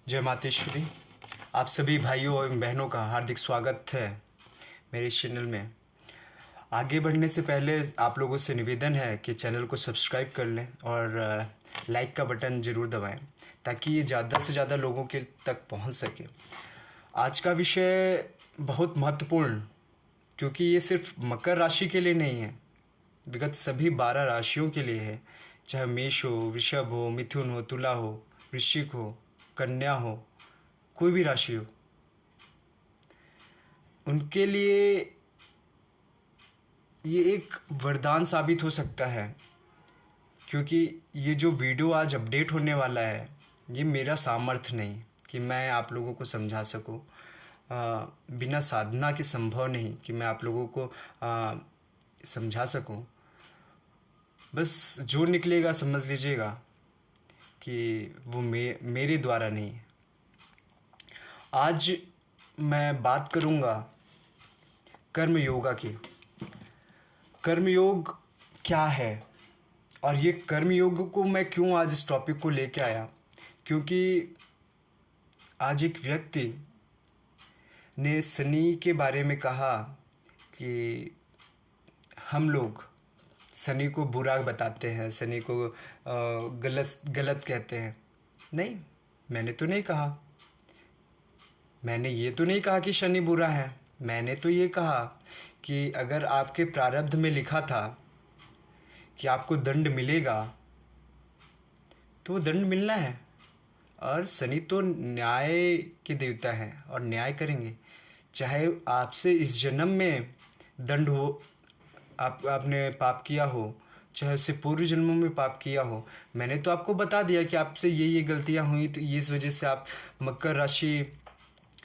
जय मातेश्वरी। आप सभी भाइयों एवं बहनों का हार्दिक स्वागत है मेरे इस चैनल में। आगे बढ़ने से पहले आप लोगों से निवेदन है कि चैनल को सब्सक्राइब कर लें और लाइक का बटन ज़रूर दबाएं ताकि ये ज़्यादा से ज़्यादा लोगों के तक पहुंच सके। आज का विषय बहुत महत्वपूर्ण, क्योंकि ये सिर्फ मकर राशि के लिए नहीं है, विगत सभी 12 राशियों के लिए है। चाहे मेष हो, वृषभ हो, मिथुन हो, तुला हो, वृश्चिक हो, कन्या हो, कोई भी राशि हो, उनके लिए ये एक वरदान साबित हो सकता है। क्योंकि ये जो वीडियो आज अपडेट होने वाला है, ये मेरा सामर्थ्य नहीं कि मैं आप लोगों को समझा सकूं। बिना साधना के संभव नहीं कि मैं आप लोगों को समझा सकूं। बस जो निकलेगा समझ लीजिएगा कि वो मेरे द्वारा नहीं है। आज मैं बात करूंगा कर्म योगा की। कर्म योग क्या है और ये कर्म योग को मैं क्यों आज इस टॉपिक को लेके आया, क्योंकि आज एक व्यक्ति ने शनि के बारे में कहा कि हम लोग शनि को बुरा बताते हैं, शनि को गलत गलत कहते हैं। नहीं, मैंने तो नहीं कहा। मैंने ये तो नहीं कहा कि शनि बुरा है। मैंने तो ये कहा कि अगर आपके प्रारब्ध में लिखा था कि आपको दंड मिलेगा, तो वो दंड मिलना है। और शनि तो न्याय के देवता हैं और न्याय करेंगे। चाहे आपसे इस जन्म में दंड हो, आपने पाप किया हो, चाहे उससे पूर्व जन्मों में पाप किया हो। मैंने तो आपको बता दिया कि आपसे ये गलतियां हुई, तो इस वजह से आप मकर राशि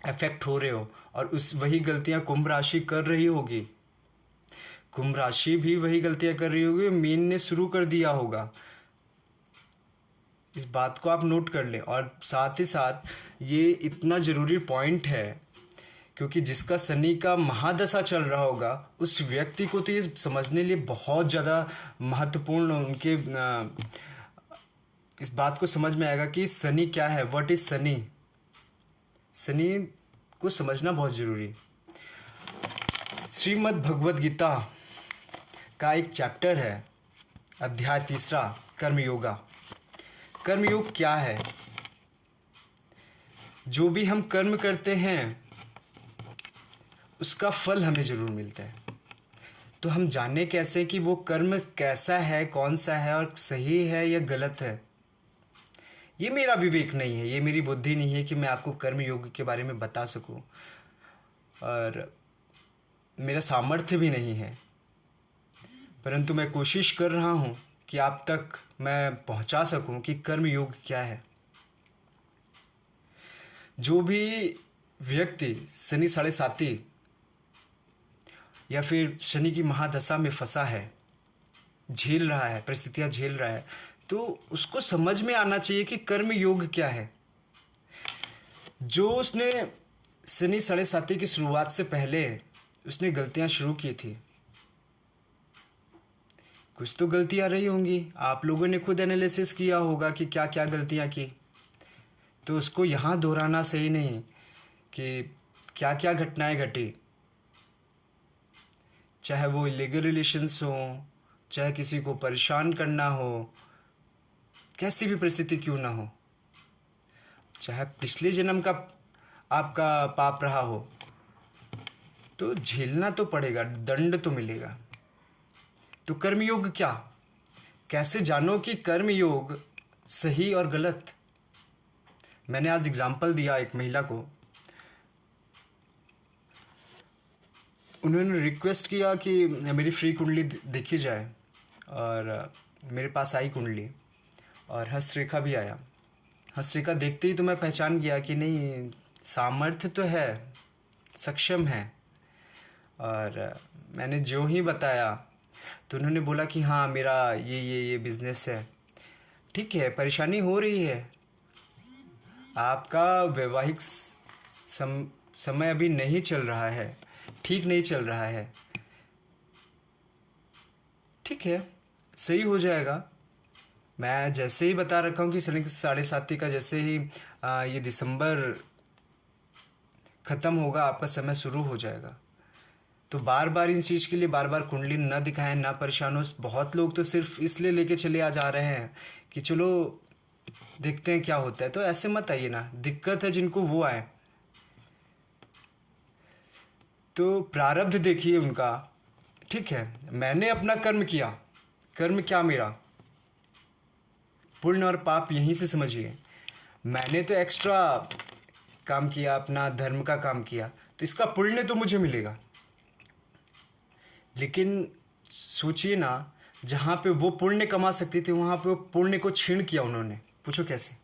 अफेक्ट हो रहे हो। और उस वही गलतियां कुंभ राशि कर रही होगी। कुंभ राशि भी वही गलतियां कर रही होगी, मीन ने शुरू कर दिया होगा। इस बात को आप नोट कर लें। और साथ ही साथ ये इतना ज़रूरी पॉइंट है, क्योंकि जिसका शनि का महादशा चल रहा होगा, उस व्यक्ति को तो ये समझने लिए बहुत ज़्यादा महत्वपूर्ण उनके इस बात को समझ में आएगा कि शनि क्या है, व्हाट इज शनि। शनि को समझना बहुत ज़रूरी। श्रीमद् भगवद गीता का एक चैप्टर है, अध्याय 3, कर्म योगा। कर्मयोग क्या है? जो भी हम कर्म करते हैं उसका फल हमें ज़रूर मिलता है। तो हम जाने कैसे कि वो कर्म कैसा है, कौन सा है और सही है या गलत है? ये मेरा विवेक नहीं है, ये मेरी बुद्धि नहीं है कि मैं आपको कर्म योग के बारे में बता सकूं, और मेरा सामर्थ्य भी नहीं है। परंतु मैं कोशिश कर रहा हूं कि आप तक मैं पहुंचा सकूं कि कर्म योग क्या है। जो भी व्यक्ति शनि 7.5 या फिर शनि की महादशा में फंसा है, झेल रहा है, परिस्थितियां झेल रहा है, तो उसको समझ में आना चाहिए कि कर्म योग क्या है। जो उसने शनि 7.5 की शुरुआत से पहले उसने गलतियां शुरू की थी, कुछ तो गलतियां रही होंगी। आप लोगों ने खुद एनालिसिस किया होगा कि क्या क्या गलतियां की, तो उसको यहाँ दोहराना सही नहीं कि क्या क्या घटनाएं घटी। चाहे वो इलीगल रिलेशंस हो, चाहे किसी को परेशान करना हो, कैसी भी परिस्थिति क्यों ना हो, चाहे पिछले जन्म का आपका पाप रहा हो, तो झेलना तो पड़ेगा, दंड तो मिलेगा। तो कर्मयोग क्या? कैसे जानो कि कर्मयोग सही और गलत? मैंने आज एग्जाम्पल दिया एक महिला को। उन्होंने रिक्वेस्ट किया कि मेरी फ्री कुंडली देखी जाए, और मेरे पास आई कुंडली और हस्तरेखा भी आया। हस्तरेखा देखते ही तो मैं पहचान गया कि नहीं, सामर्थ्य तो है, सक्षम है। और मैंने जो ही बताया तो उन्होंने बोला कि हाँ, मेरा ये बिजनेस है। ठीक है, परेशानी हो रही है, आपका वैवाहिक समय अभी नहीं चल रहा है, ठीक नहीं चल रहा है। ठीक है, सही हो जाएगा। मैं जैसे ही बता रखा हूँ कि शनि साढ़े साथी का जैसे ही ये दिसंबर ख़त्म होगा आपका समय शुरू हो जाएगा। तो बार बार इन चीज़ के लिए बार बार कुंडली न दिखाएं, ना परेशान हो। बहुत लोग तो सिर्फ इसलिए लेके चले आ जा रहे हैं कि चलो देखते हैं क्या होता है। तो ऐसे मत आइए ना, दिक्कत है जिनको वो आए। तो प्रारब्ध देखिए उनका, ठीक है। मैंने अपना कर्म किया, कर्म क्या मेरा, पुण्य और पाप यहीं से समझिए। मैंने तो एक्स्ट्रा काम किया, अपना धर्म का काम किया, तो इसका पुण्य तो मुझे मिलेगा। लेकिन सोचिए ना, जहाँ पे वो पुण्य कमा सकती थी वहाँ पे वो पुण्य को छीन किया उन्होंने। पूछो कैसे?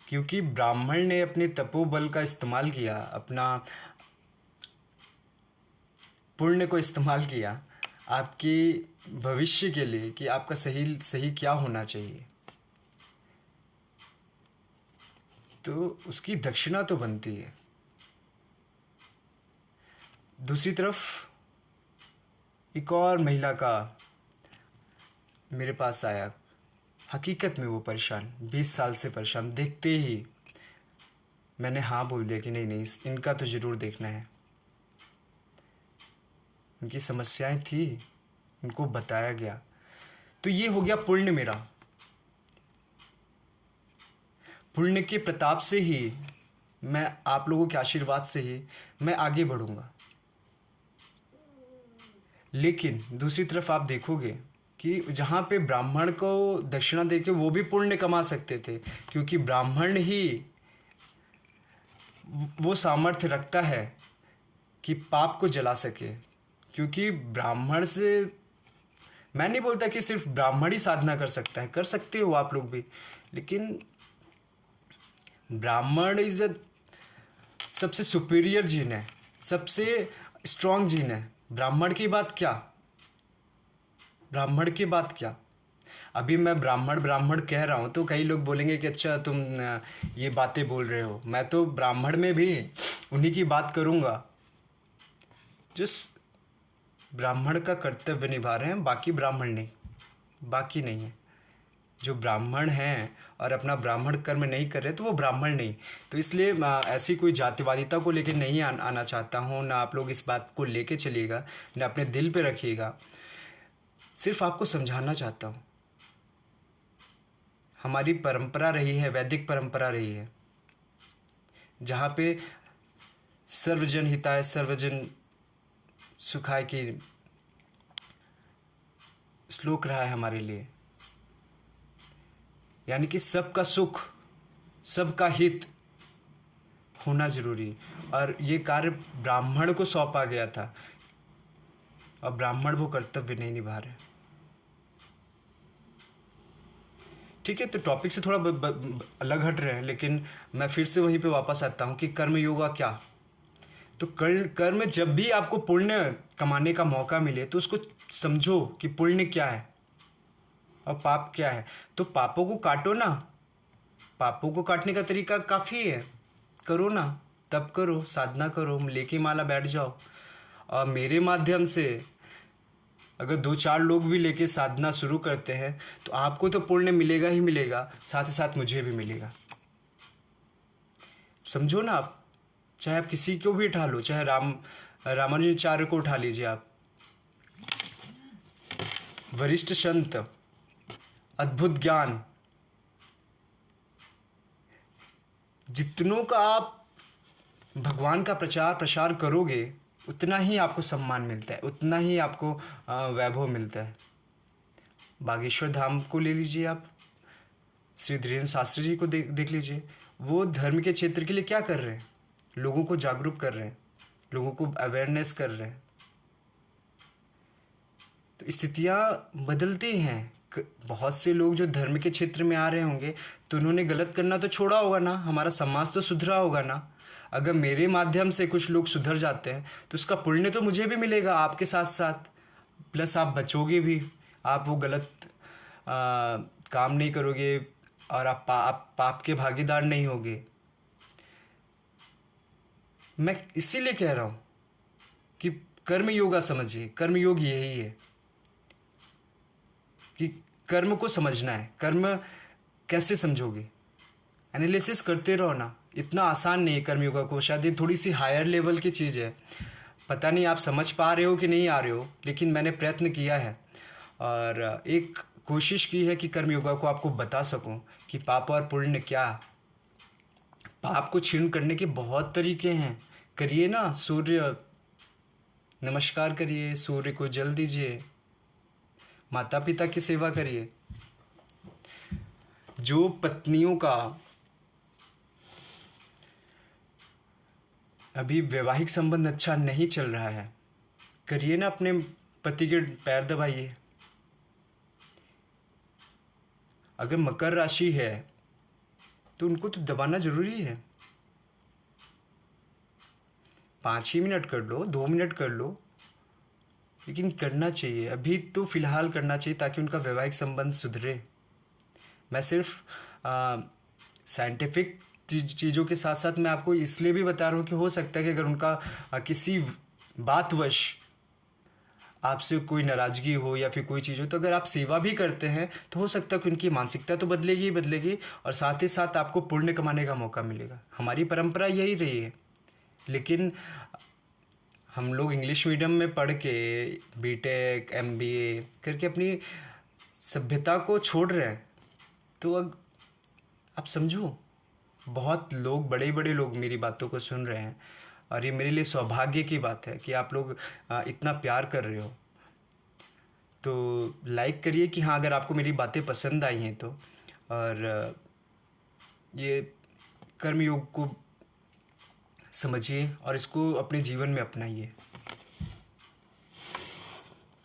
क्योंकि ब्राह्मण ने अपने तपोबल का इस्तेमाल किया, अपना पुण्य को इस्तेमाल किया आपके भविष्य के लिए कि आपका सही सही क्या होना चाहिए। तो उसकी दक्षिणा तो बनती है। दूसरी तरफ एक और महिला का मेरे पास आया, हकीकत में वो परेशान, 20 साल से परेशान। देखते ही मैंने हाँ बोल दिया कि नहीं नहीं, इनका तो ज़रूर देखना है। उनकी समस्याएं थी, उनको बताया गया। तो ये हो गया पुण्य मेरा। पुण्य के प्रताप से ही, मैं आप लोगों के आशीर्वाद से ही मैं आगे बढ़ूंगा। लेकिन दूसरी तरफ आप देखोगे कि जहाँ पे ब्राह्मण को दक्षिणा देके वो भी पुण्य कमा सकते थे, क्योंकि ब्राह्मण ही वो सामर्थ्य रखता है कि पाप को जला सके। क्योंकि ब्राह्मण से, मैं नहीं बोलता कि सिर्फ ब्राह्मण ही साधना कर सकता है, कर सकते हो आप लोग भी, लेकिन ब्राह्मण इज सबसे सुपीरियर जीन है, सबसे स्ट्रांग जीन है। ब्राह्मण की बात क्या, ब्राह्मण की बात क्या। अभी मैं ब्राह्मण ब्राह्मण कह रहा हूँ तो कई लोग बोलेंगे कि अच्छा तुम ये बातें बोल रहे हो। मैं तो ब्राह्मण में भी उन्हीं की बात करूँगा जो ब्राह्मण का कर्तव्य निभा रहे हैं, बाकी ब्राह्मण नहीं, बाकी नहीं है। जो ब्राह्मण हैं और अपना ब्राह्मण कर्म नहीं कर रहे तो वो ब्राह्मण नहीं। तो इसलिए ऐसी कोई जातिवादिता को लेकर नहीं आना चाहता हूँ, ना आप लोग इस बात को लेके चलिएगा, ना अपने दिल पे रखिएगा। सिर्फ आपको समझाना चाहता हूँ, हमारी परंपरा रही है, वैदिक परंपरा रही है, जहाँ पे सर्वजन हिताय सर्वजन सुखाय की श्लोक रहा है हमारे लिए। यानी कि सबका सुख, सबका हित होना जरूरी। और ये कार्य ब्राह्मण को सौंपा गया था और ब्राह्मण वो कर्तव्य नहीं निभा रहे। ठीक है, तो टॉपिक से थोड़ा अलग हट रहे हैं, लेकिन मैं फिर से वहीं पे वापस आता हूँ कि कर्म योगा क्या। तो कर्म, जब भी आपको पुण्य कमाने का मौका मिले तो उसको समझो कि पुण्य क्या है और पाप क्या है। तो पापों को काटो ना, पापों को काटने का तरीका काफ़ी है, करो ना, तब करो, साधना करो, लेके माला बैठ जाओ। और मेरे माध्यम से अगर 2-4 लोग भी लेके साधना शुरू करते हैं तो आपको तो पुण्य मिलेगा ही मिलेगा, साथ ही साथ मुझे भी मिलेगा। समझो ना आप, चाहे आप किसी को भी उठा लो, चाहे रामानुजाचार्य को उठा लीजिए आप, वरिष्ठ संत, अद्भुत ज्ञान, जितनों का आप भगवान का प्रचार प्रसार करोगे उतना ही आपको सम्मान मिलता है, उतना ही आपको वैभव मिलता है। बागेश्वर धाम को ले लीजिए आप, श्री धीरेन्द्र शास्त्री जी को देख लीजिए। वो धर्म के क्षेत्र के लिए क्या कर रहे हैं, लोगों को जागरूक कर रहे हैं, लोगों को अवेयरनेस कर रहे हैं। तो स्थितियाँ बदलती हैं। बहुत से लोग जो धर्म के क्षेत्र में आ रहे होंगे तो उन्होंने गलत करना तो छोड़ा होगा ना, हमारा समाज तो सुधरा होगा ना। अगर मेरे माध्यम से कुछ लोग सुधर जाते हैं तो उसका पुण्य तो मुझे भी मिलेगा आपके साथ साथ, प्लस आप बचोगे भी, आप वो गलत काम नहीं करोगे और आप पाप के भागीदार नहीं होगे। मैं इसीलिए कह रहा हूँ कि कर्म योगा समझिए, कर्म योग यही है। कि कर्म को समझना है। कर्म कैसे समझोगे? एनालिसिस करते रहो ना। इतना आसान नहीं है कर्म योगा को, शायद ये थोड़ी सी हायर लेवल की चीज़ है। पता नहीं आप समझ पा रहे हो कि नहीं आ रहे हो, लेकिन मैंने प्रयत्न किया है और एक कोशिश की है कि कर्म योगा को आपको बता सकूं कि पाप और पुण्य क्या। पाप को क्षीण करने के बहुत तरीके हैं। करिए ना, सूर्य नमस्कार करिए, सूर्य को जल दीजिए, माता पिता की सेवा करिए। जो पत्नियों का अभी वैवाहिक संबंध अच्छा नहीं चल रहा है, करिए ना, अपने पति के पैर दबाइए। अगर मकर राशि है तो उनको तो दबाना जरूरी है। 5 ही मिनट कर लो, 2 मिनट कर लो, लेकिन करना चाहिए। अभी तो फिलहाल करना चाहिए ताकि उनका वैवाहिक संबंध सुधरे। मैं सिर्फ साइंटिफिक चीज़ों के साथ साथ मैं आपको इसलिए भी बता रहा हूँ कि हो सकता है कि अगर उनका किसी बातवश आपसे कोई नाराज़गी हो या फिर कोई चीज़ हो, तो अगर आप सेवा भी करते हैं तो हो सकता है कि उनकी मानसिकता तो बदलेगी ही बदलेगी, और साथ ही साथ आपको पुण्य कमाने का मौका मिलेगा। हमारी परंपरा यही रही है, लेकिन हम लोग इंग्लिश मीडियम में पढ़ के बीटेक एमबीए करके अपनी सभ्यता को छोड़ रहे हैं। तो अब आप समझो, बहुत लोग, बड़े बड़े लोग मेरी बातों को सुन रहे हैं, और ये मेरे लिए सौभाग्य की बात है कि आप लोग इतना प्यार कर रहे हो। तो लाइक करिए कि हाँ, अगर आपको मेरी बातें पसंद आई हैं तो, और ये कर्मयोग को समझिए और इसको अपने जीवन में अपनाइए।